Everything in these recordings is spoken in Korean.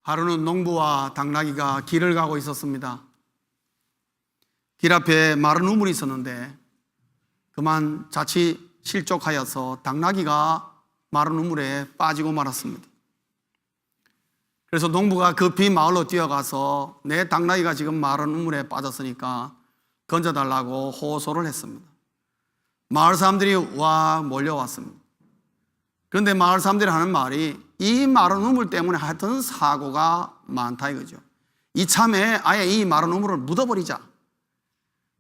하루는 농부와 당나귀가 길을 가고 있었습니다. 길 앞에 마른 우물이 있었는데 그만 자칫 실족하여서 당나귀가 마른 우물에 빠지고 말았습니다. 그래서 농부가 급히 마을로 뛰어가서 내 당나귀가 지금 마른 우물에 빠졌으니까 건져달라고 호소를 했습니다. 마을 사람들이 몰려왔습니다. 그런데 마을 사람들이 하는 말이 이 마른 우물 때문에 하여튼 사고가 많다 이거죠. 이참에 아예 이 마른 우물을 묻어버리자.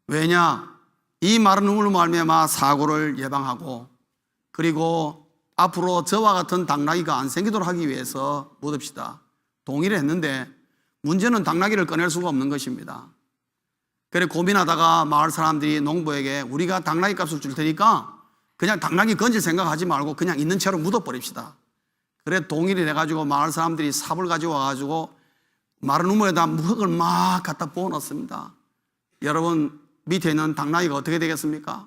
왜냐? 이 마른 우물로 말미암아 사고를 예방하고 그리고 앞으로 저와 같은 당나귀가 안 생기도록 하기 위해서 묻읍시다. 동의를 했는데 문제는 당나귀를 꺼낼 수가 없는 것입니다. 그래 고민하다가 마을 사람들이 농부에게 우리가 당나귀 값을 줄 테니까 그냥 당나귀 건질 생각하지 말고 그냥 있는 채로 묻어버립시다. 그래 동의를 해가지고 마을 사람들이 삽을 가지고 와가지고 마른 우물에다 흙을 막 갖다 부어넣습니다. 여러분 밑에 있는 당나귀가 어떻게 되겠습니까?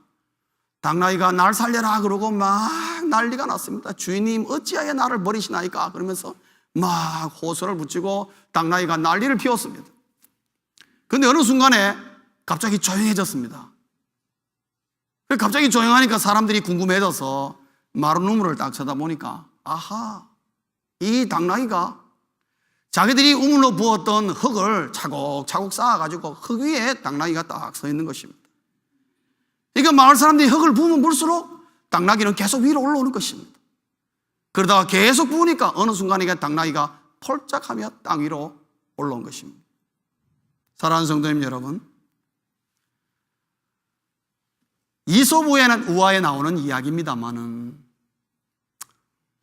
당나귀가 날 살려라 그러고 막 난리가 났습니다. 주인님 어찌하여 나를 버리시나이까 그러면서 막 호소를 붙이고 당나귀가 난리를 피웠습니다. 그런데 어느 순간에 갑자기 조용해졌습니다. 갑자기 조용하니까 사람들이 궁금해져서 마른 우물을 딱 쳐다보니까 아하, 이 당나귀가 자기들이 우물로 부었던 흙을 차곡차곡 쌓아가지고 흙 위에 당나귀가 딱 서 있는 것입니다. 그러니까 마을 사람들이 흙을 부으면 부을수록 당나귀는 계속 위로 올라오는 것입니다. 그러다가 계속 부으니까 어느 순간에 당나귀가 폴짝하며 땅 위로 올라온 것입니다. 사랑하는 성도님 여러분, 이솝 우화에 나오는 이야기입니다만은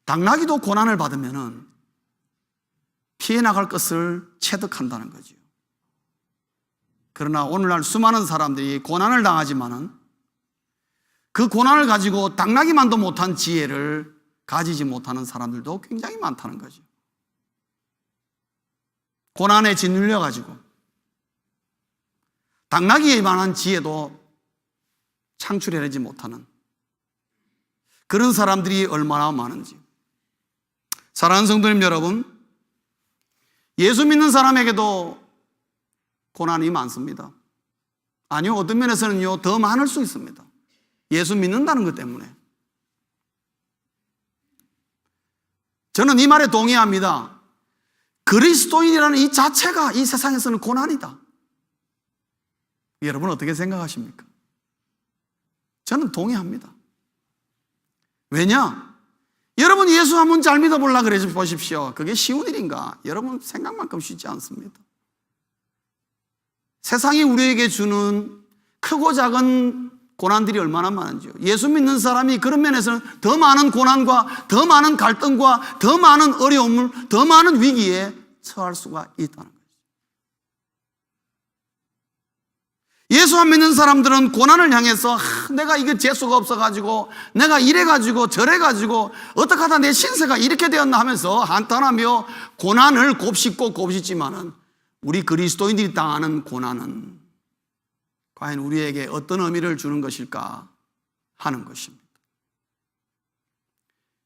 당나귀도 고난을 받으면은 피해 나갈 것을 체득한다는 거죠. 그러나 오늘날 수많은 사람들이 고난을 당하지만은 그 고난을 가지고 당나귀만도 못한 지혜를 가지지 못하는 사람들도 굉장히 많다는 거죠. 고난에 짓눌려 가지고 당나귀에 만한 지혜도 창출해내지 못하는 그런 사람들이 얼마나 많은지. 사랑하는 성도님 여러분, 예수 믿는 사람에게도 고난이 많습니다. 아니요, 어떤 면에서는요 더 많을 수 있습니다. 예수 믿는다는 것 때문에. 저는 이 말에 동의합니다. 그리스도인이라는 이 자체가 이 세상에서는 고난이다. 여러분 어떻게 생각하십니까? 저는 동의합니다. 왜냐? 여러분 예수 한번 잘 믿어보려고 그래 보십시오. 그게 쉬운 일인가? 여러분 생각만큼 쉽지 않습니다. 세상이 우리에게 주는 크고 작은 고난들이 얼마나 많은지요. 예수 믿는 사람이 그런 면에서는 더 많은 고난과 더 많은 갈등과 더 많은 어려움을 더 많은 위기에 처할 수가 있다는 거죠. 예수 안 믿는 사람들은 고난을 향해서 내가 이게 재수가 없어가지고 내가 이래가지고 저래가지고 어떻게 하다 내 신세가 이렇게 되었나 하면서 한탄하며 고난을 곱씹고 곱씹지만은 우리 그리스도인들이 당하는 고난은 과연 우리에게 어떤 의미를 주는 것일까 하는 것입니다.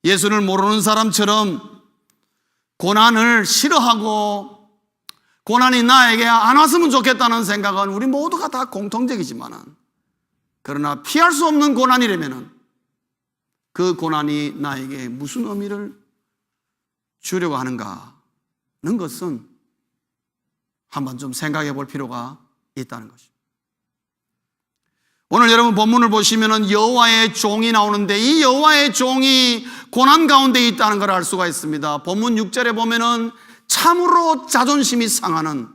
예수를 모르는 사람처럼 고난을 싫어하고 고난이 나에게 안 왔으면 좋겠다는 생각은 우리 모두가 다 공통적이지만은 그러나 피할 수 없는 고난이라면은 그 고난이 나에게 무슨 의미를 주려고 하는가 하는 것은 한번 좀 생각해 볼 필요가 있다는 것입니다. 오늘 여러분 본문을 보시면은 여호와의 종이 나오는데 이 여호와의 종이 고난 가운데 있다는 걸 알 수가 있습니다. 본문 6절에 보면은 참으로 자존심이 상하는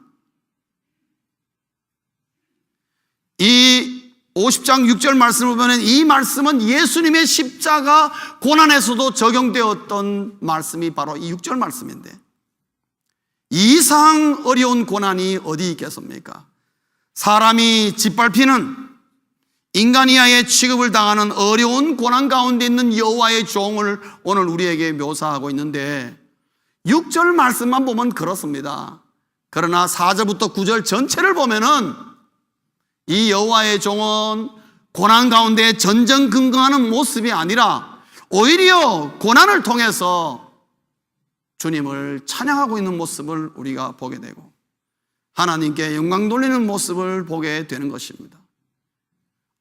이 50장 6절 말씀을 보면 이 말씀은 예수님의 십자가 고난에서도 적용되었던 말씀이 바로 이 6절 말씀인데 이 이상 어려운 고난이 어디 있겠습니까? 사람이 짓밟히는 인간이하의 취급을 당하는 어려운 고난 가운데 있는 여호와의 종을 오늘 우리에게 묘사하고 있는데 6절 말씀만 보면 그렇습니다. 그러나 4절부터 9절 전체를 보면은 이 여호와의 종은 고난 가운데 전전긍긍하는 모습이 아니라 오히려 고난을 통해서 주님을 찬양하고 있는 모습을 우리가 보게 되고 하나님께 영광 돌리는 모습을 보게 되는 것입니다.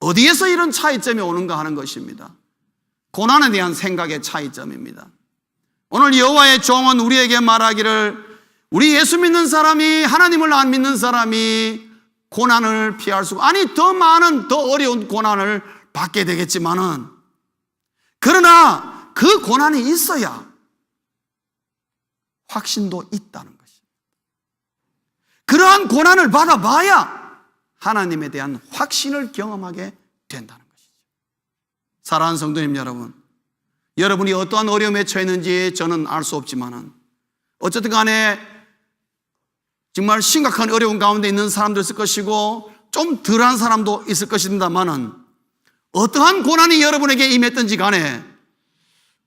어디에서 이런 차이점이 오는가 하는 것입니다. 고난에 대한 생각의 차이점입니다. 오늘 여호와의 종은 우리에게 말하기를 우리 예수 믿는 사람이, 하나님을 안 믿는 사람이 고난을 피할 수가, 아니 더 많은 더 어려운 고난을 받게 되겠지만은, 그러나 그 고난이 있어야 확신도 있다는 것입니다. 그러한 고난을 받아봐야 하나님에 대한 확신을 경험하게 된다는 것이죠. 사랑하는 성도님 여러분, 여러분이 어떠한 어려움에 처했는지 저는 알 수 없지만은 어쨌든 간에 정말 심각한 어려움 가운데 있는 사람도 있을 것이고 좀 덜한 사람도 있을 것입니다만은, 어떠한 고난이 여러분에게 임했든지 간에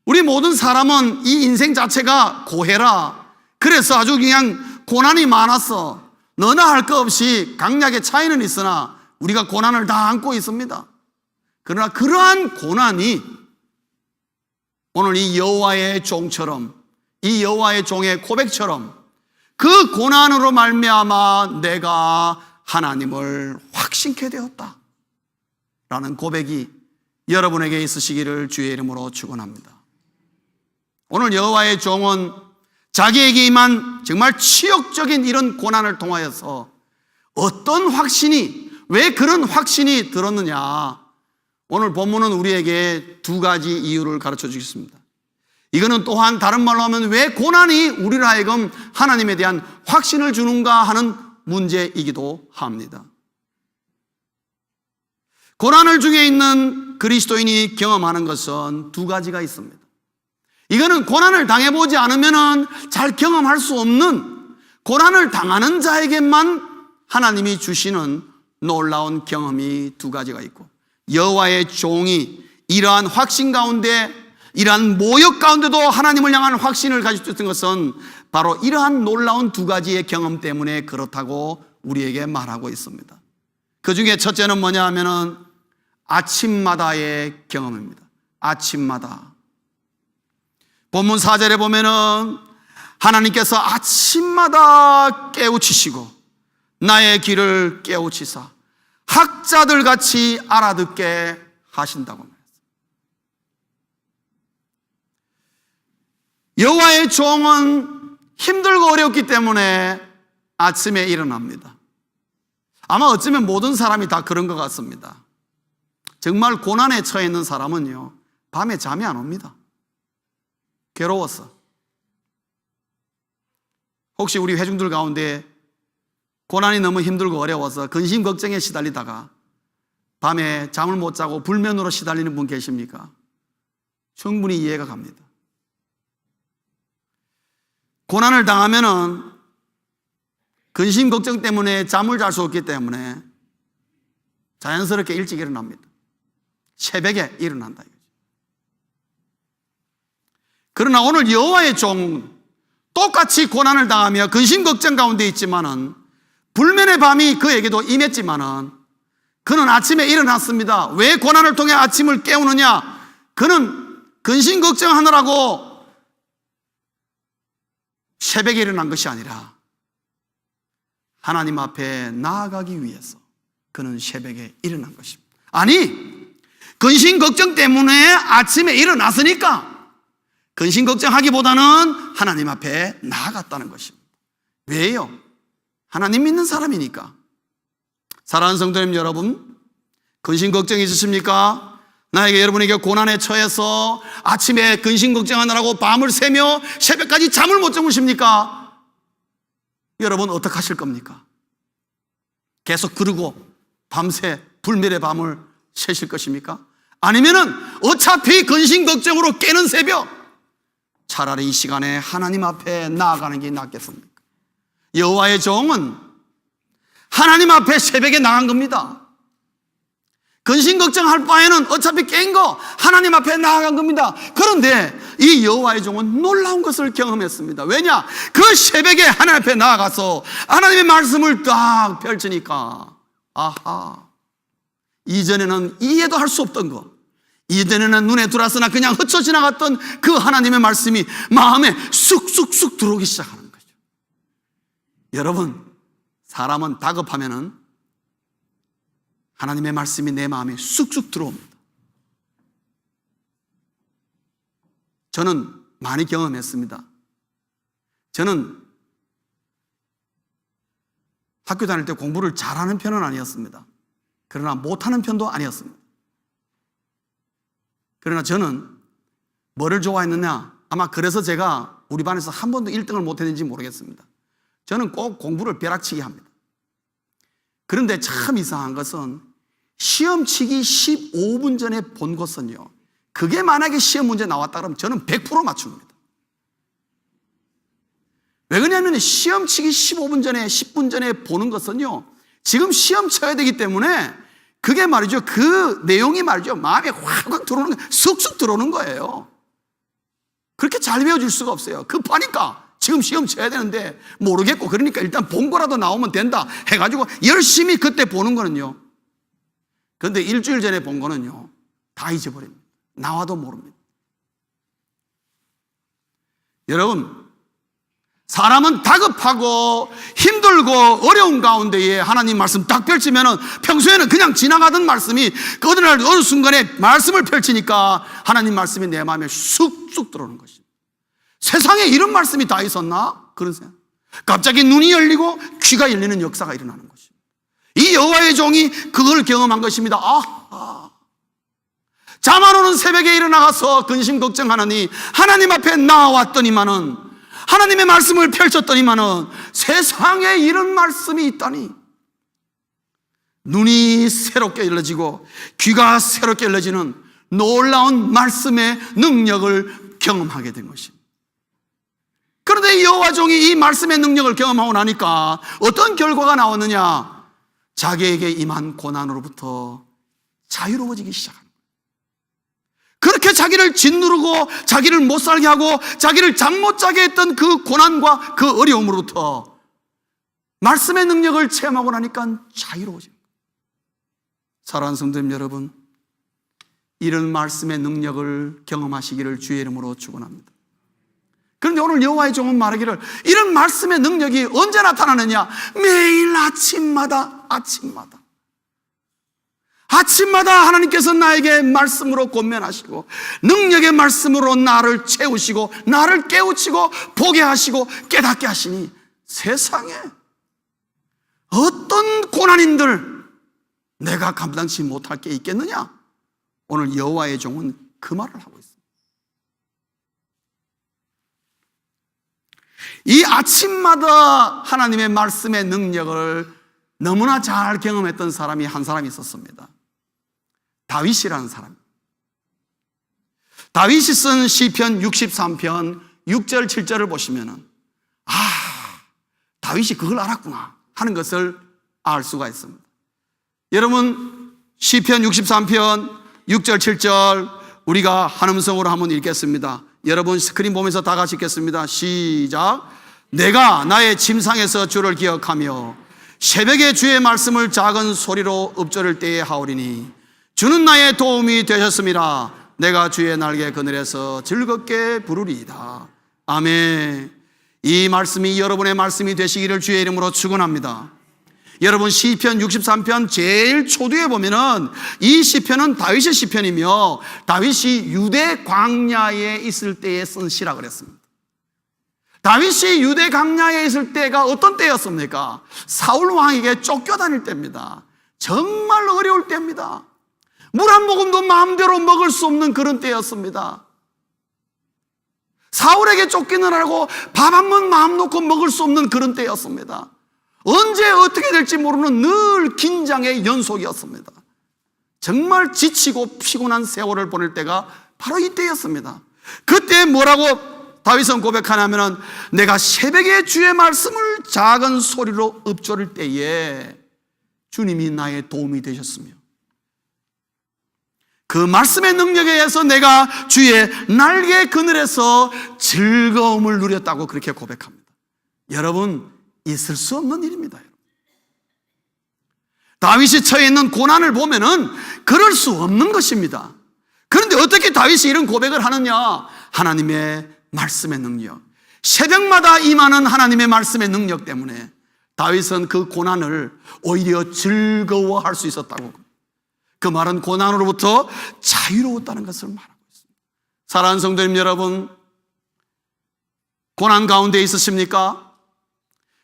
우리 모든 사람은 이 인생 자체가 고해라, 그래서 아주 그냥 고난이 많았어, 너나 할 것 없이 강약의 차이는 있으나 우리가 고난을 다 안고 있습니다. 그러나 그러한 고난이 오늘 이 여호와의 종처럼, 이 여호와의 종의 고백처럼 그 고난으로 말미암아 내가 하나님을 확신케 되었다 라는 고백이 여러분에게 있으시기를 주의 이름으로 축원합니다. 오늘 여호와의 종은 자기에게 임한 정말 치욕적인 이런 고난을 통하여서 어떤 확신이, 왜 그런 확신이 들었느냐, 오늘 본문은 우리에게 두 가지 이유를 가르쳐 주겠습니다. 이거는 또한 다른 말로 하면 왜 고난이 우리를 하여금 하나님에 대한 확신을 주는가 하는 문제이기도 합니다. 고난을 중에 있는 그리스도인이 경험하는 것은 두 가지가 있습니다. 이거는 고난을 당해보지 않으면 잘 경험할 수 없는, 고난을 당하는 자에게만 하나님이 주시는 놀라운 경험이 두 가지가 있고, 여호와의 종이 이러한 확신 가운데, 이러한 모욕 가운데도 하나님을 향한 확신을 가지고 있던 것은 바로 이러한 놀라운 두 가지의 경험 때문에 그렇다고 우리에게 말하고 있습니다. 그 중에 첫째는 뭐냐 하면은 아침마다의 경험입니다. 아침마다. 본문 4절에 보면은 하나님께서 아침마다 깨우치시고 나의 길을 깨우치사 학자들 같이 알아듣게 하신다고 말했습니다. 여호와의 종은 힘들고 어렵기 때문에 아침에 일어납니다. 아마 어쩌면 모든 사람이 다 그런 것 같습니다. 정말 고난에 처해 있는 사람은요, 밤에 잠이 안 옵니다. 괴로웠어. 혹시 우리 회중들 가운데 고난이 너무 힘들고 어려워서 근심 걱정에 시달리다가 밤에 잠을 못 자고 불면으로 시달리는 분 계십니까? 충분히 이해가 갑니다. 고난을 당하면은 근심 걱정 때문에 잠을 잘 수 없기 때문에 자연스럽게 일찍 일어납니다. 새벽에 일어난다. 그러나 오늘 여호와의 종, 똑같이 고난을 당하며 근심 걱정 가운데 있지만은, 불면의 밤이 그에게도 임했지만은 그는 아침에 일어났습니다. 왜 고난을 통해 아침을 깨우느냐? 그는 근심 걱정하느라고 새벽에 일어난 것이 아니라 하나님 앞에 나아가기 위해서 그는 새벽에 일어난 것입니다. 아니, 근심 걱정 때문에 아침에 일어났으니까 근심 걱정하기보다는 하나님 앞에 나아갔다는 것입니다. 왜요? 하나님 믿는 사람이니까. 사랑하는 성도님 여러분, 근심 걱정이 있으십니까? 나에게 여러분에게 고난에 처해서 아침에 근심 걱정하느라고 밤을 새며 새벽까지 잠을 못 주무십니까? 여러분 어떻게 하실 겁니까? 계속 그러고 밤새 불멸의 밤을 새실 것입니까? 아니면은 어차피 근심 걱정으로 깨는 새벽, 차라리 이 시간에 하나님 앞에 나아가는 게 낫겠습니까? 여호와의 종은 하나님 앞에 새벽에 나간 겁니다. 근심 걱정할 바에는 어차피 깬 거 하나님 앞에 나아간 겁니다. 그런데 이 여호와의 종은 놀라운 것을 경험했습니다. 왜냐? 그 새벽에 하나님 앞에 나아가서 하나님의 말씀을 딱 펼치니까, 아하, 이전에는 이해도 할 수 없던 거, 이전에는 눈에 들어왔으나 그냥 흩어 지나갔던 그 하나님의 말씀이 마음에 쑥쑥쑥 들어오기 시작하는 거죠. 여러분, 사람은 다급하면은 하나님의 말씀이 내 마음에 쑥쑥 들어옵니다. 저는 많이 경험했습니다. 저는 학교 다닐 때 공부를 잘하는 편은 아니었습니다. 그러나 못하는 편도 아니었습니다. 그러나 저는 뭐를 좋아했느냐? 아마 그래서 제가 우리 반에서 한 번도 1등을 못했는지 모르겠습니다. 저는 꼭 공부를 벼락치기 합니다. 그런데 참 이상한 것은 시험 치기 15분 전에 본 것은요, 그게 만약에 시험 문제 나왔다 그러면 저는 100% 맞춥니다. 왜 그러냐면 시험 치기 15분 전에 10분 전에 보는 것은요, 지금 시험 쳐야 되기 때문에 그게 말이죠, 그 내용이 말이죠, 마음에 확확 들어오는 거예요. 쑥쑥 들어오는 거예요. 그렇게 잘 외워질 수가 없어요. 급하니까 지금 시험 쳐야 되는데 모르겠고, 그러니까 일단 본 거라도 나오면 된다 해가지고 열심히 그때 보는 거는요, 그런데 일주일 전에 본 거는요 다 잊어버립니다. 나와도 모릅니다. 여러분, 사람은 다급하고 힘들고 어려운 가운데에 하나님 말씀 딱 펼치면은 평소에는 그냥 지나가던 말씀이 그 어느 순간에 말씀을 펼치니까 하나님 말씀이 내 마음에 쑥쑥 들어오는 것입니다. 세상에 이런 말씀이 다 있었나? 그런 생각. 갑자기 눈이 열리고 귀가 열리는 역사가 일어나는 것입니다. 이 여호와의 종이 그걸 경험한 것입니다. 아하. 잠 안 오는 새벽에 일어나가서 근심 걱정하느니 하나님 앞에 나와왔더니만은, 하나님의 말씀을 펼쳤더니만은 세상에 이런 말씀이 있다니, 눈이 새롭게 열려지고 귀가 새롭게 열려지는 놀라운 말씀의 능력을 경험하게 된 것입니다. 그런데 여호와 종이 이 말씀의 능력을 경험하고 나니까 어떤 결과가 나왔느냐? 자기에게 임한 고난으로부터 자유로워지기 시작합니다. 그렇게 자기를 짓누르고 자기를 못 살게 하고 자기를 잠 못 자게 했던 그 고난과 그 어려움으로부터 말씀의 능력을 체험하고 나니까 자유로워집니다. 사랑하는 성도님 여러분, 이런 말씀의 능력을 경험하시기를 주의 이름으로 축원합니다. 그런데 오늘 여호와의 종은 말하기를, 이런 말씀의 능력이 언제 나타나느냐? 매일 아침마다 하나님께서 나에게 말씀으로 권면하시고 능력의 말씀으로 나를 채우시고 나를 깨우치고 보게 하시고 깨닫게 하시니 세상에 어떤 고난인들 내가 감당치 못할 게 있겠느냐? 오늘 여호와의 종은 그 말을 하고 있습니다. 이 아침마다 하나님의 말씀의 능력을 너무나 잘 경험했던 사람이 한 사람이 있었습니다. 다윗이라는 사람. 다윗이 쓴 시편 63편 6절 7절을 보시면은, 아, 다윗이 그걸 알았구나 하는 것을 알 수가 있습니다. 여러분, 시편 63편 6절 7절 우리가 한 음성으로 한번 읽겠습니다. 여러분 스크린 보면서 다 같이 읽겠습니다. 시작. 내가 나의 침상에서 주를 기억하며 새벽에 주의 말씀을 작은 소리로 읊조릴 때에 하오리니 주는 나의 도움이 되셨음이라. 내가 주의 날개 그늘에서 즐겁게 부르리이다. 아멘. 이 말씀이 여러분의 말씀이 되시기를 주의 이름으로 축원합니다. 여러분, 시편 63편 제일 초두에 보면은 이 시편은 다윗의 시편이며 다윗이 유대 광야에 있을 때에 쓴 시라 그랬습니다. 다윗이 유대 광야에 있을 때가 어떤 때였습니까? 사울 왕에게 쫓겨다닐 때입니다. 정말 어려울 때입니다. 물 한 모금도 마음대로 먹을 수 없는 그런 때였습니다. 사울에게 쫓기느라고 밥 한 번 마음 놓고 먹을 수 없는 그런 때였습니다. 언제 어떻게 될지 모르는 늘 긴장의 연속이었습니다. 정말 지치고 피곤한 세월을 보낼 때가 바로 이때였습니다. 그때 뭐라고 다윗은 고백하냐면은, 내가 새벽에 주의 말씀을 작은 소리로 읊조릴 때에 주님이 나의 도움이 되셨으며 그 말씀의 능력에 의해서 내가 주의 날개 그늘에서 즐거움을 누렸다고 그렇게 고백합니다. 여러분, 있을 수 없는 일입니다. 다윗이 처해 있는 고난을 보면은 그럴 수 없는 것입니다. 그런데 어떻게 다윗이 이런 고백을 하느냐? 하나님의 말씀의 능력, 새벽마다 임하는 하나님의 말씀의 능력 때문에 다윗은 그 고난을 오히려 즐거워할 수 있었다고. 그 말은 고난으로부터 자유로웠다는 것을 말하고 있습니다. 사랑하는 성도님 여러분, 고난 가운데 있으십니까?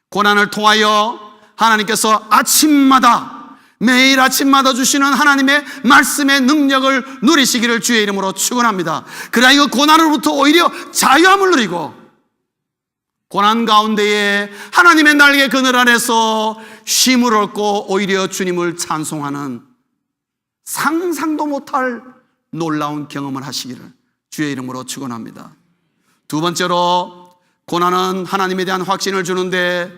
고난을 통하여 하나님께서 아침마다, 매일 아침마다 주시는 하나님의 말씀의 능력을 누리시기를 주의 이름으로 축원합니다. 그러나 그 고난으로부터 오히려 자유함을 누리고 고난 가운데에 하나님의 날개 그늘 아래서 쉼을 얻고 오히려 주님을 찬송하는 상상도 못할 놀라운 경험을 하시기를 주의 이름으로 축원합니다. 두 번째로, 고난은 하나님에 대한 확신을 주는데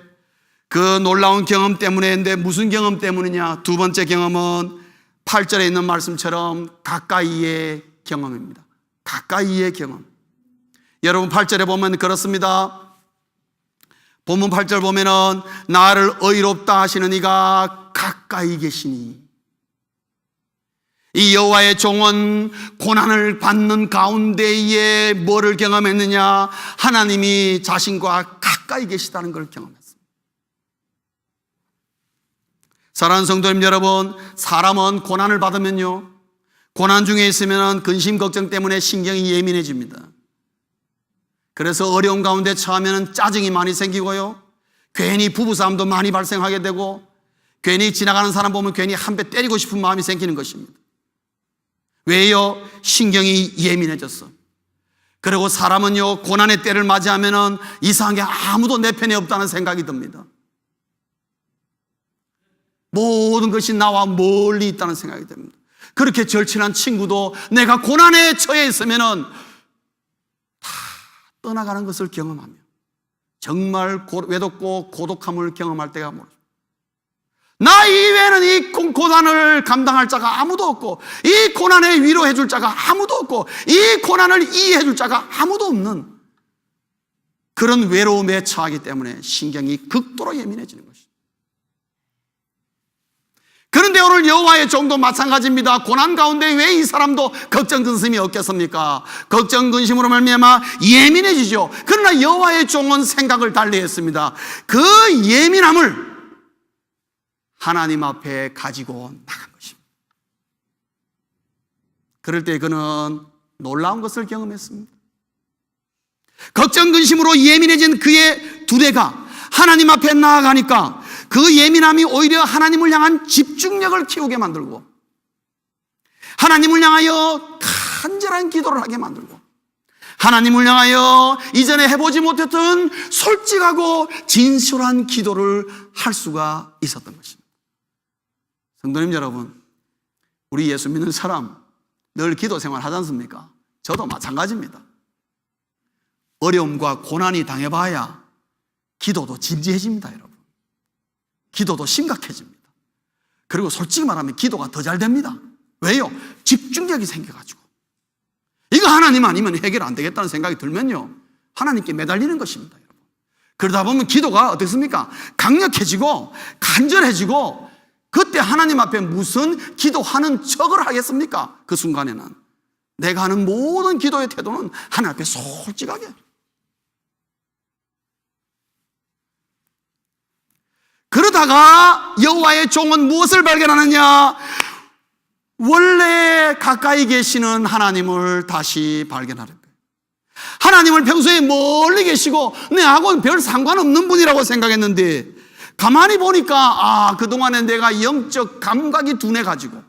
그 놀라운 경험 때문에, 무슨 경험 때문이냐? 두 번째 경험은 8절에 있는 말씀처럼 가까이의 경험입니다. 가까이의 경험. 여러분 8절에 보면 그렇습니다. 본문 8절 보면은 나를 의롭다 하시는 이가 가까이 계시니, 이 여호와의 종은 고난을 받는 가운데에 뭐를 경험했느냐? 하나님이 자신과 가까이 계시다는 걸 경험했습니다. 사랑하는 성도님 여러분, 사람은 고난을 받으면요, 고난 중에 있으면 근심 걱정 때문에 신경이 예민해집니다. 그래서 어려운 가운데 처하면 짜증이 많이 생기고요, 괜히 부부싸움도 많이 발생하게 되고, 괜히 지나가는 사람 보면 괜히 한 대 때리고 싶은 마음이 생기는 것입니다. 왜요? 신경이 예민해졌어. 그리고 사람은요, 고난의 때를 맞이하면 이상하게 아무도 내 편에 없다는 생각이 듭니다. 모든 것이 나와 멀리 있다는 생각이 듭니다. 그렇게 절친한 친구도 내가 고난에 처해 있으면 다 떠나가는 것을 경험하며 정말 외롭고 고독함을 경험할 때가 모르죠. 나 이외에는 이 고난을 감당할 자가 아무도 없고, 이 고난에 위로해 줄 자가 아무도 없고, 이 고난을 이해해 줄 자가 아무도 없는 그런 외로움에 처하기 때문에 신경이 극도로 예민해지는 것입니다. 그런데 오늘 여호와의 종도 마찬가지입니다. 고난 가운데 왜 이 사람도 걱정 근심이 없겠습니까? 걱정 근심으로 말미암아 예민해지죠. 그러나 여호와의 종은 생각을 달리했습니다. 그 예민함을 하나님 앞에 가지고 나간 것입니다. 그럴 때 그는 놀라운 것을 경험했습니다. 걱정 근심으로 예민해진 그의 두뇌가 하나님 앞에 나아가니까 그 예민함이 오히려 하나님을 향한 집중력을 키우게 만들고, 하나님을 향하여 간절한 기도를 하게 만들고, 하나님을 향하여 이전에 해보지 못했던 솔직하고 진실한 기도를 할 수가 있었던 것입니다. 성도님 여러분, 우리 예수 믿는 사람 늘 기도 생활 하지 않습니까? 저도 마찬가지입니다. 어려움과 고난이 당해봐야 기도도 진지해집니다, 여러분. 기도도 심각해집니다. 그리고 솔직히 말하면 기도가 더 잘 됩니다. 왜요? 집중력이 생겨가지고. 이거 하나님 아니면 해결 안 되겠다는 생각이 들면요, 하나님께 매달리는 것입니다, 여러분. 그러다 보면 기도가 어떻습니까? 강력해지고 간절해지고, 그때 하나님 앞에 무슨 기도하는 척을 하겠습니까? 그 순간에는 내가 하는 모든 기도의 태도는 하나님 앞에 솔직하게. 그러다가 여호와의 종은 무엇을 발견하느냐? 원래 가까이 계시는 하나님을 다시 발견하는 거예요. 하나님을 평소에 멀리 계시고 내하고는 별 상관없는 분이라고 생각했는데, 가만히 보니까 그동안에 내가 영적 감각이 둔해가지고,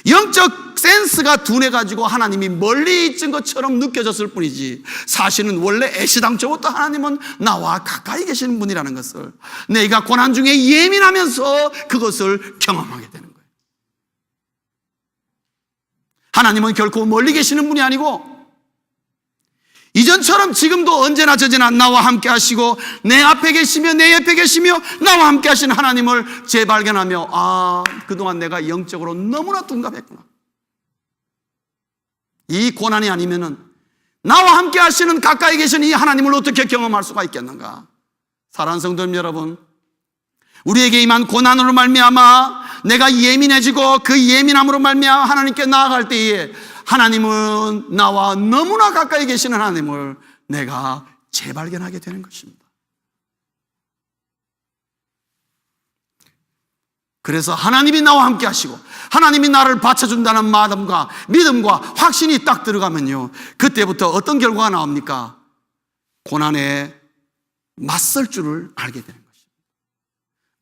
영적 센스가 둔해가지고 하나님이 멀리 있는 것처럼 느껴졌을 뿐이지, 사실은 원래 애시당초부터 하나님은 나와 가까이 계시는 분이라는 것을, 내가 고난 중에 예민하면서 그것을 경험하게 되는 거예요. 하나님은 결코 멀리 계시는 분이 아니고 이전처럼 지금도 언제나 저제나 나와 함께 하시고, 내 앞에 계시며 내 옆에 계시며 나와 함께 하시는 하나님을 재발견하며, 그동안 내가 영적으로 너무나 둔감했구나. 이 고난이 아니면은 나와 함께 하시는 가까이 계신 이 하나님을 어떻게 경험할 수가 있겠는가? 사랑하는 성도님 여러분, 우리에게 임한 고난으로 말미암아 내가 예민해지고 그 예민함으로 말미암아 하나님께 나아갈 때에 하나님은 나와 너무나 가까이 계시는 하나님을 내가 재발견하게 되는 것입니다. 그래서 하나님이 나와 함께 하시고 하나님이 나를 받쳐준다는 마음과 믿음과 확신이 딱 들어가면요, 그때부터 어떤 결과가 나옵니까? 고난에 맞설 줄을 알게 되는 것입니다.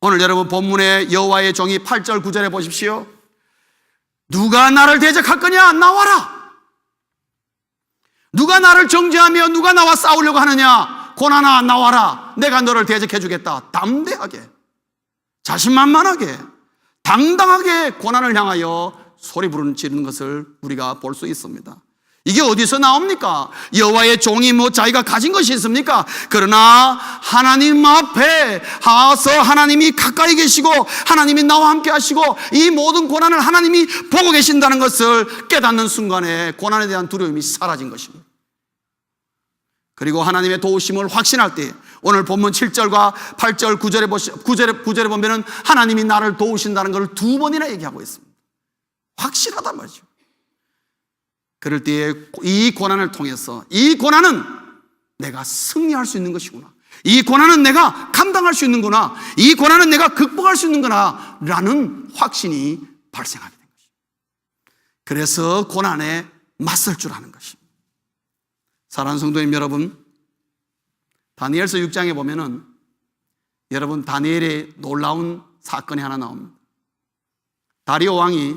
오늘 여러분 본문의 여호와의 종이 8절 9절에 보십시오. 누가 나를 대적할 거냐? 나와라. 누가 나를 정죄하며 누가 나와 싸우려고 하느냐? 고난아 나와라. 내가 너를 대적해 주겠다. 담대하게, 자신만만하게, 당당하게 고난을 향하여 소리 지르는 것을 우리가 볼 수 있습니다. 이게 어디서 나옵니까? 여호와의 종이 뭐 자기가 가진 것이 있습니까? 그러나 하나님 앞에 와서 하나님이 가까이 계시고 하나님이 나와 함께 하시고 이 모든 고난을 하나님이 보고 계신다는 것을 깨닫는 순간에 고난에 대한 두려움이 사라진 것입니다. 그리고 하나님의 도우심을 확신할 때 오늘 본문 7절과 8절 9절에 보면은 하나님이 나를 도우신다는 것을 2번이나 얘기하고 있습니다. 확실하단 말이죠. 그럴 때에 이 고난을 통해서 이 고난은 내가 승리할 수 있는 것이구나, 이 고난은 내가 감당할 수 있는구나, 이 고난은 내가 극복할 수 있는구나 라는 확신이 발생하게 된 것입니다. 그래서 고난에 맞설 줄 아는 것입니다. 사랑하는 성도님 여러분, 다니엘서 6장에 보면은 여러분 다니엘의 놀라운 사건이 하나 나옵니다. 다리오 왕이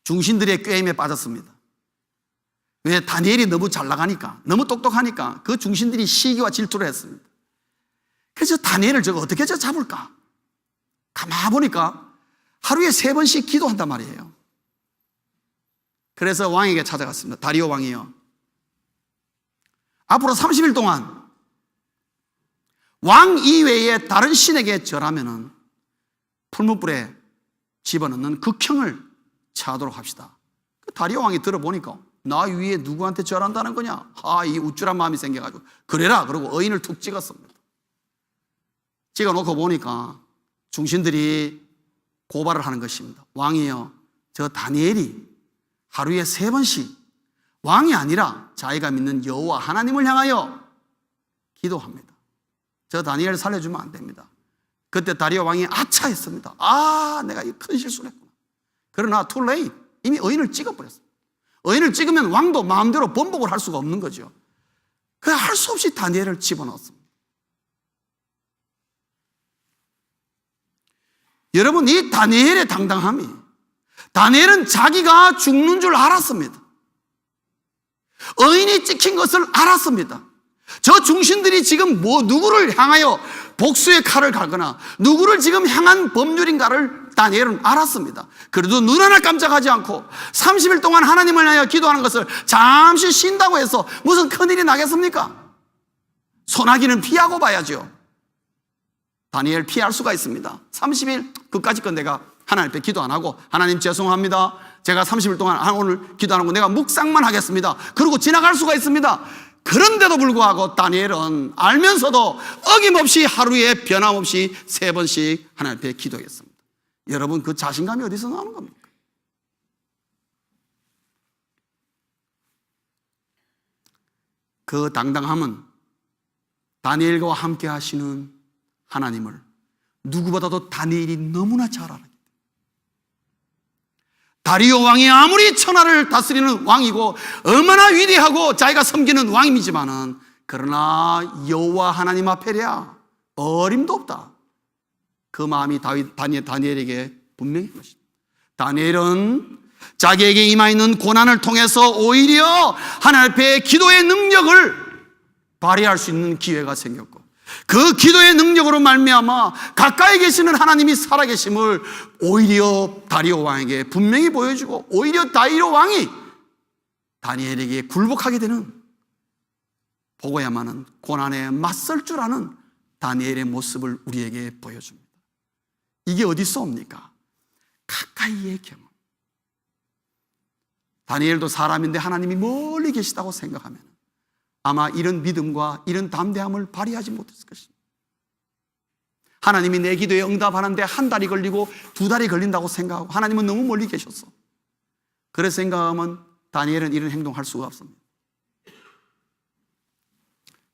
중신들의 꾀임에 빠졌습니다. 왜? 다니엘이 너무 잘 나가니까, 너무 똑똑하니까 그 중신들이 시기와 질투를 했습니다. 그래서 다니엘을 저거 어떻게 잡을까? 가만 보니까 하루에 3번씩 기도한단 말이에요. 그래서 왕에게 찾아갔습니다. 다리오 왕이요, 앞으로 30일 동안 왕 이외에 다른 신에게 절하면은 풀무불에 집어넣는 극형을 차도록 합시다. 다리오 왕이 들어보니까 나 위에 누구한테 절한다는 거냐? 이 우쭐한 마음이 생겨가지고 그래라 그러고 의인을 툭 찍었습니다. 찍어놓고 보니까 중신들이 고발을 하는 것입니다. 왕이요, 저 다니엘이 하루에 3번씩 왕이 아니라 자기가 믿는 여호와 하나님을 향하여 기도합니다. 저 다니엘 살려주면 안 됩니다. 그때 다리오 왕이 아차했습니다. 내가 이 큰 실수를 했구나. 그러나 too late, 이미 의인을 찍어버렸습니다. 의인을 찍으면 왕도 마음대로 번복을 할 수가 없는 거죠. 그래서 할 수 없이 다니엘을 집어넣었습니다. 여러분, 이 다니엘의 당당함이, 다니엘은 자기가 죽는 줄 알았습니다. 의인이 찍힌 것을 알았습니다. 저 중신들이 지금 누구를 향하여 복수의 칼을 갈거나 누구를 지금 향한 법률인가를 다니엘은 알았습니다. 그래도 눈 하나 깜짝하지 않고 30일 동안 하나님을 향하여 기도하는 것을 잠시 쉰다고 해서 무슨 큰일이 나겠습니까? 소나기는 피하고 봐야죠. 다니엘 피할 수가 있습니다. 30일 그까짓 건 내가 하나님 앞에 기도 안 하고, 하나님 죄송합니다, 제가 30일 동안 오늘 기도 안 하고 내가 묵상만 하겠습니다, 그러고 지나갈 수가 있습니다. 그런데도 불구하고 다니엘은 알면서도 어김없이 하루에 변함없이 3번씩 하나님 앞에 기도했습니다. 여러분, 그 자신감이 어디서 나오는 겁니까? 그 당당함은 다니엘과 함께 하시는 하나님을 누구보다도 다니엘이 너무나 잘 알아요. 다리오 왕이 아무리 천하를 다스리는 왕이고 얼마나 위대하고 자기가 섬기는 왕이지만은, 그러나 여호와 하나님 앞에야 어림도 없다. 그 마음이 다니엘에게 분명한 것입니다. 다니엘은 자기에게 임하있는 고난을 통해서 오히려 하나님 앞에 기도의 능력을 발휘할 수 있는 기회가 생겼고, 그 기도의 능력으로 말미암아 가까이 계시는 하나님이 살아계심을 오히려 다리오 왕에게 분명히 보여주고, 오히려 다리오 왕이 다니엘에게 굴복하게 되는, 보고야만은 고난에 맞설 줄 아는 다니엘의 모습을 우리에게 보여줍니다. 이게 어디서 옵니까? 가까이의 경험. 다니엘도 사람인데 하나님이 멀리 계시다고 생각하면 아마 이런 믿음과 이런 담대함을 발휘하지 못했을 것입니다. 하나님이 내 기도에 응답하는데 한 달이 걸리고 두 달이 걸린다고 생각하고 하나님은 너무 멀리 계셨어. 그래서 생각하면 다니엘은 이런 행동할 수가 없습니다.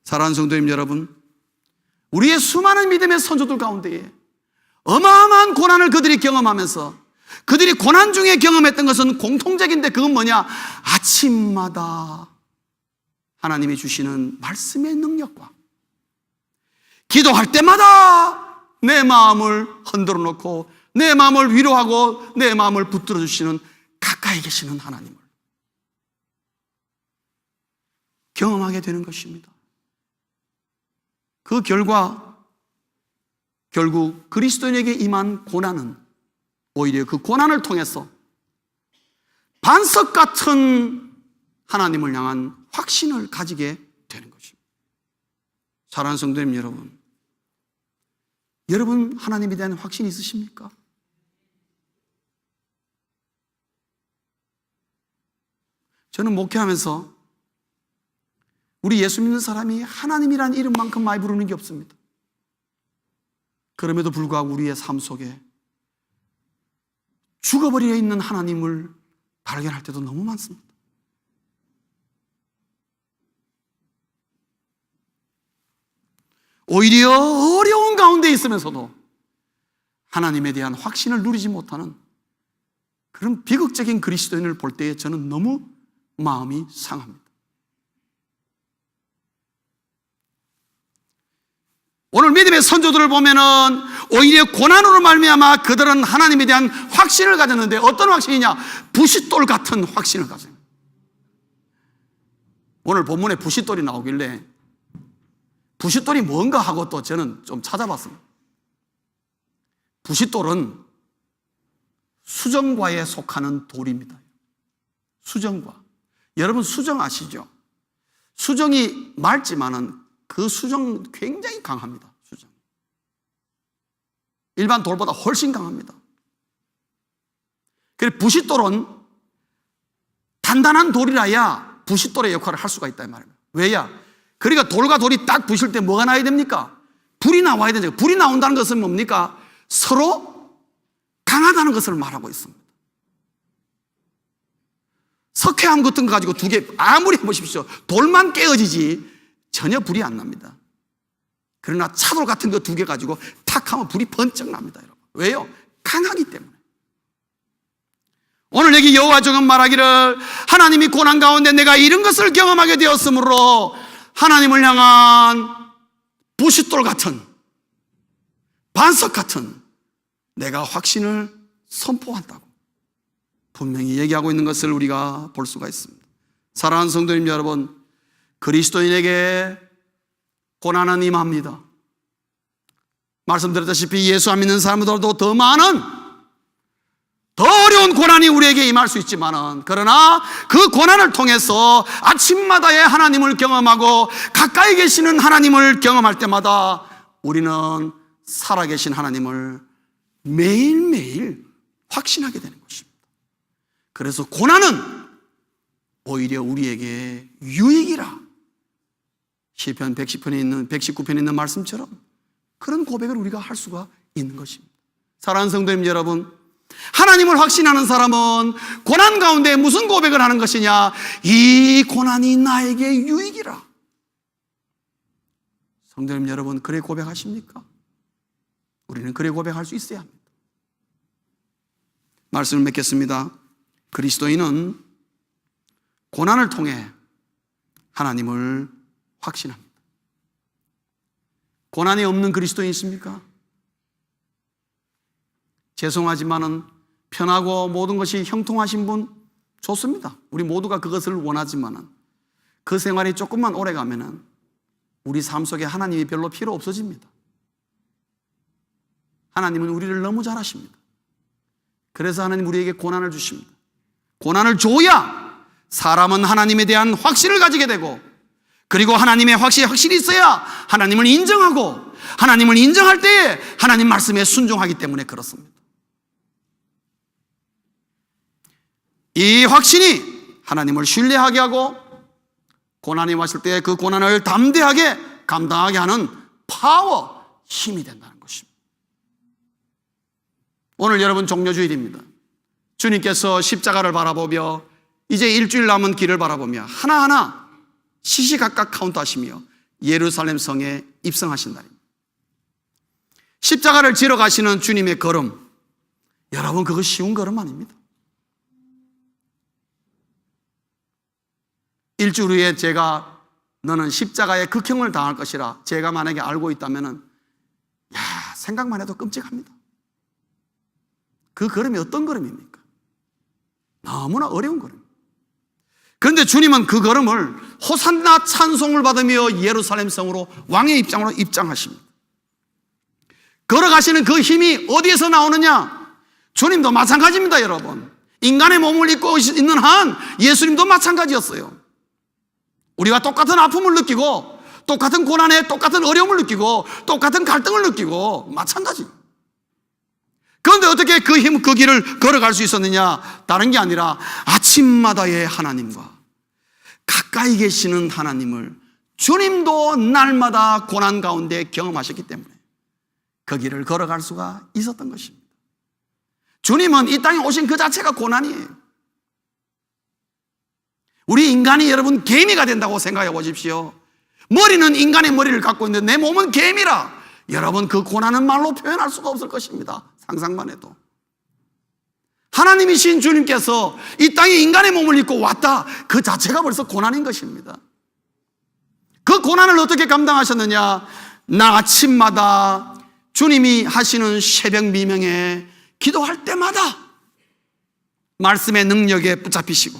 사랑하는 성도님 여러분, 우리의 수많은 믿음의 선조들 가운데에 어마어마한 고난을 그들이 경험하면서 그들이 고난 중에 경험했던 것은 공통적인데 그건 뭐냐? 아침마다 하나님이 주시는 말씀의 능력과 기도할 때마다 내 마음을 흔들어 놓고 내 마음을 위로하고 내 마음을 붙들어 주시는 가까이 계시는 하나님을 경험하게 되는 것입니다. 그 결과 결국 그리스도인에게 임한 고난은 오히려 그 고난을 통해서 반석 같은 하나님을 향한 확신을 가지게 되는 것입니다. 사랑하는 성도님 여러분, 여러분 하나님에 대한 확신이 있으십니까? 저는 목회하면서 우리 예수 믿는 사람이 하나님이라는 이름만큼 많이 부르는 게 없습니다. 그럼에도 불구하고 우리의 삶 속에 죽어버려 있는 하나님을 발견할 때도 너무 많습니다. 오히려 어려운 가운데 있으면서도 하나님에 대한 확신을 누리지 못하는 그런 비극적인 그리스도인을 볼 때에 저는 너무 마음이 상합니다. 오늘 믿음의 선조들을 보면은 오히려 고난으로 말미암아 그들은 하나님에 대한 확신을 가졌는데 어떤 확신이냐? 부싯돌 같은 확신을 가져요. 오늘 본문에 부싯돌이 나오길래 부싯돌이 뭔가 하고 또 저는 좀 찾아봤습니다. 부싯돌은 수정과에 속하는 돌입니다. 수정과. 여러분 수정 아시죠? 수정이 맑지만은 그 수정 굉장히 강합니다. 수정. 일반 돌보다 훨씬 강합니다. 그래서 부싯돌은 단단한 돌이라야 부싯돌의 역할을 할 수가 있다 이 말입니다. 왜냐? 그러니까 돌과 돌이 딱 부실 때 뭐가 나야 됩니까? 불이 나와야 되죠. 불이 나온다는 것은 뭡니까? 서로 강하다는 것을 말하고 있습니다. 석회암 같은 거 가지고 두 개 아무리 해보십시오. 돌만 깨어지지 전혀 불이 안 납니다. 그러나 차돌 같은 거 두 개 가지고 탁 하면 불이 번쩍 납니다. 여러분. 왜요? 강하기 때문에. 오늘 여기 여호와 종은 말하기를 하나님이 고난 가운데 내가 이런 것을 경험하게 되었으므로 하나님을 향한 부싯돌 같은 반석 같은 내가 확신을 선포한다고 분명히 얘기하고 있는 것을 우리가 볼 수가 있습니다. 사랑하는 성도님 여러분, 그리스도인에게 고난은 임합니다. 말씀드렸다시피 예수 안 믿는 사람들도 더 많은 더 어려운 고난이 우리에게 임할 수 있지만은 그러나 그 고난을 통해서 아침마다의 하나님을 경험하고 가까이 계시는 하나님을 경험할 때마다 우리는 살아계신 하나님을 매일매일 확신하게 되는 것입니다. 그래서 고난은 오히려 우리에게 유익이라 시편 110편에 있는 119편에 있는 말씀처럼 그런 고백을 우리가 할 수가 있는 것입니다. 사랑하는 성도님 여러분, 하나님을 확신하는 사람은 고난 가운데 무슨 고백을 하는 것이냐? 이 고난이 나에게 유익이라. 성도님 여러분, 그래 고백하십니까? 우리는 그래 고백할 수 있어야 합니다. 말씀을 맺겠습니다. 그리스도인은 고난을 통해 하나님을 확신합니다. 고난이 없는 그리스도인 있습니까? 죄송하지만은 편하고 모든 것이 형통하신 분 좋습니다. 우리 모두가 그것을 원하지만은 그 생활이 조금만 오래 가면은 우리 삶 속에 하나님이 별로 필요 없어집니다. 하나님은 우리를 너무 잘 아십니다. 그래서 하나님 우리에게 고난을 주십니다. 고난을 줘야 사람은 하나님에 대한 확신을 가지게 되고 그리고 하나님의 확신이 있어야 하나님을 인정하고 하나님을 인정할 때에 하나님 말씀에 순종하기 때문에 그렇습니다. 이 확신이 하나님을 신뢰하게 하고 고난이 왔을 때 그 고난을 담대하게 감당하게 하는 파워, 힘이 된다는 것입니다. 오늘 여러분 종료주일입니다. 주님께서 십자가를 바라보며 이제 일주일 남은 길을 바라보며 하나하나 시시각각 카운트하시며 예루살렘 성에 입성하신 날입니다. 십자가를 지러 가시는 주님의 걸음, 여러분 그거 쉬운 걸음 아닙니다. 일주일 후에 제가 너는 십자가의 극형을 당할 것이라 제가 만약에 알고 있다면 생각만 해도 끔찍합니다. 그 걸음이 어떤 걸음입니까? 너무나 어려운 걸음. 그런데 주님은 그 걸음을 호산나 찬송을 받으며 예루살렘 성으로 왕의 입장으로 입장하십니다. 걸어가시는 그 힘이 어디에서 나오느냐? 주님도 마찬가지입니다, 여러분. 인간의 몸을 입고 있는 한 예수님도 마찬가지였어요. 우리가 똑같은 아픔을 느끼고 똑같은 고난에 똑같은 어려움을 느끼고 똑같은 갈등을 느끼고 마찬가지. 그런데 어떻게 그 힘, 그 길을 걸어갈 수 있었느냐? 다른 게 아니라 아침마다의 하나님과 가까이 계시는 하나님을 주님도 날마다 고난 가운데 경험하셨기 때문에 그 길을 걸어갈 수가 있었던 것입니다. 주님은 이 땅에 오신 그 자체가 고난이에요. 우리 인간이 여러분 개미가 된다고 생각해 보십시오. 머리는 인간의 머리를 갖고 있는데 내 몸은 개미라. 여러분 그 고난은 말로 표현할 수가 없을 것입니다. 상상만 해도. 하나님이신 주님께서 이 땅에 인간의 몸을 입고 왔다. 그 자체가 벌써 고난인 것입니다. 그 고난을 어떻게 감당하셨느냐? 나 아침마다 주님이 하시는 새벽 미명에 기도할 때마다 말씀의 능력에 붙잡히시고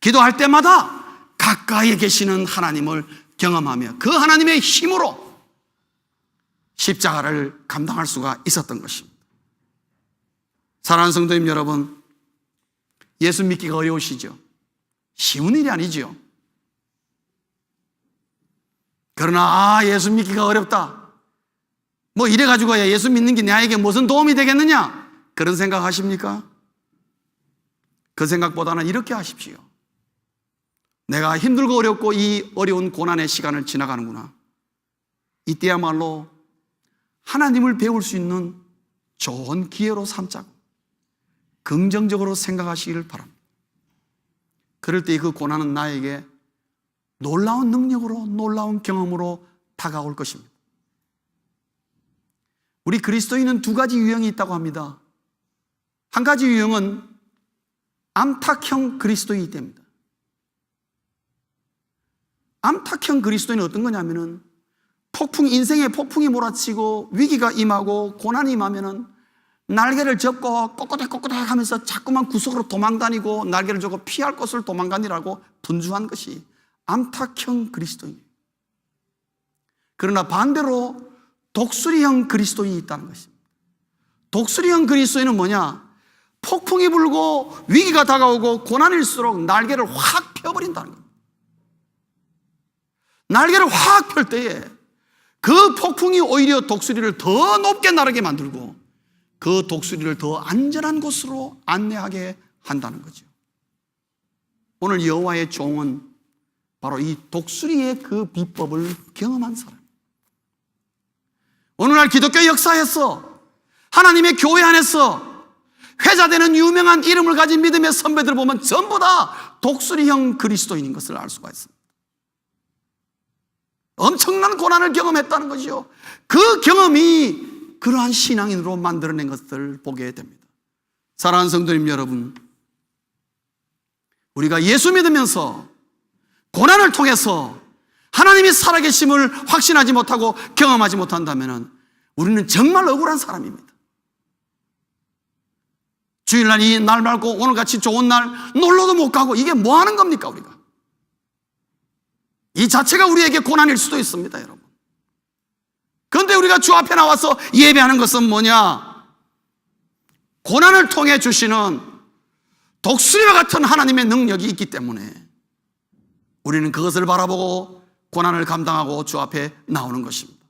기도할 때마다 가까이에 계시는 하나님을 경험하며 그 하나님의 힘으로 십자가를 감당할 수가 있었던 것입니다. 사랑하는 성도님 여러분, 예수 믿기가 어려우시죠? 쉬운 일이 아니죠. 그러나 예수 믿기가 어렵다. 뭐 이래가지고 예수 믿는 게 나에게 무슨 도움이 되겠느냐? 그런 생각 하십니까? 그 생각보다는 이렇게 하십시오. 내가 힘들고 어렵고 이 어려운 고난의 시간을 지나가는구나. 이때야말로 하나님을 배울 수 있는 좋은 기회로 삼자고 긍정적으로 생각하시기를 바랍니다. 그럴 때 그 고난은 나에게 놀라운 능력으로 놀라운 경험으로 다가올 것입니다. 우리 그리스도인은 두 가지 유형이 있다고 합니다. 한 가지 유형은 암탉형 그리스도인이 됩니다. 암탉형 그리스도인은 어떤 거냐면은 인생에 폭풍이 몰아치고 위기가 임하고 고난이 임하면은 날개를 접고 꼿꼿해 하면서 자꾸만 구석으로 도망다니고 날개를 접고 피할 곳을 도망다니라고 분주한 것이 암탉형 그리스도인이에요. 그러나 반대로 독수리형 그리스도인이 있다는 것입니다. 독수리형 그리스도인은 뭐냐? 폭풍이 불고 위기가 다가오고 고난일수록 날개를 확 펴버린다는 겁니다. 날개를 확 펼 때에 그 폭풍이 오히려 독수리를 더 높게 나르게 만들고 그 독수리를 더 안전한 곳으로 안내하게 한다는 거죠. 오늘 여호와의 종은 바로 이 독수리의 그 비법을 경험한 사람. 오늘날 기독교 역사에서 하나님의 교회 안에서 회자되는 유명한 이름을 가진 믿음의 선배들을 보면 전부 다 독수리형 그리스도인인 것을 알 수가 있습니다. 엄청난 고난을 경험했다는 것이요. 그 경험이 그러한 신앙인으로 만들어낸 것을 보게 됩니다. 사랑하는 성도님 여러분, 우리가 예수 믿으면서 고난을 통해서 하나님이 살아계심을 확신하지 못하고 경험하지 못한다면 우리는 정말 억울한 사람입니다. 주일날 이 날 말고 오늘같이 좋은 날 놀러도 못 가고 이게 뭐 하는 겁니까 우리가? 이 자체가 우리에게 고난일 수도 있습니다, 여러분. 그런데 우리가 주 앞에 나와서 예배하는 것은 뭐냐? 고난을 통해 주시는 독수리와 같은 하나님의 능력이 있기 때문에 우리는 그것을 바라보고 고난을 감당하고 주 앞에 나오는 것입니다.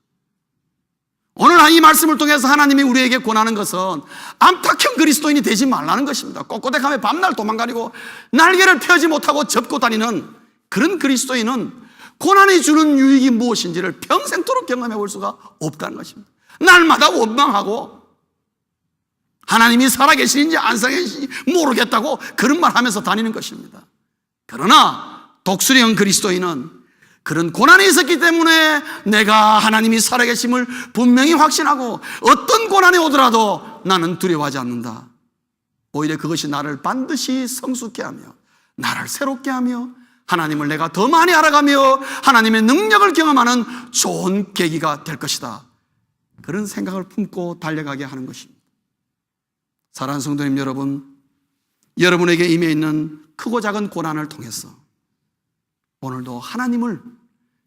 오늘 이 말씀을 통해서 하나님이 우리에게 권하는 것은 암탉형 그리스도인이 되지 말라는 것입니다. 꼿꼿해가며 밤날 도망다니고 날개를 펴지 못하고 접고 다니는 그런 그리스도인은 고난이 주는 유익이 무엇인지를 평생토록 경험해 볼 수가 없다는 것입니다. 날마다 원망하고 하나님이 살아계시는지 안 살아계시는지 모르겠다고 그런 말 하면서 다니는 것입니다. 그러나 독수리형 그리스도인은 그런 고난이 있었기 때문에 내가 하나님이 살아계심을 분명히 확신하고 어떤 고난이 오더라도 나는 두려워하지 않는다. 오히려 그것이 나를 반드시 성숙케 하며 나를 새롭게 하며 하나님을 내가 더 많이 알아가며 하나님의 능력을 경험하는 좋은 계기가 될 것이다. 그런 생각을 품고 달려가게 하는 것입니다. 사랑하는 성도님 여러분, 여러분에게 임해 있는 크고 작은 고난을 통해서 오늘도 하나님을,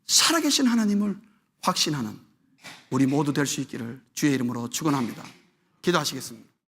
살아계신 하나님을 확신하는 우리 모두 될 수 있기를 주의 이름으로 축원합니다. 기도하시겠습니다.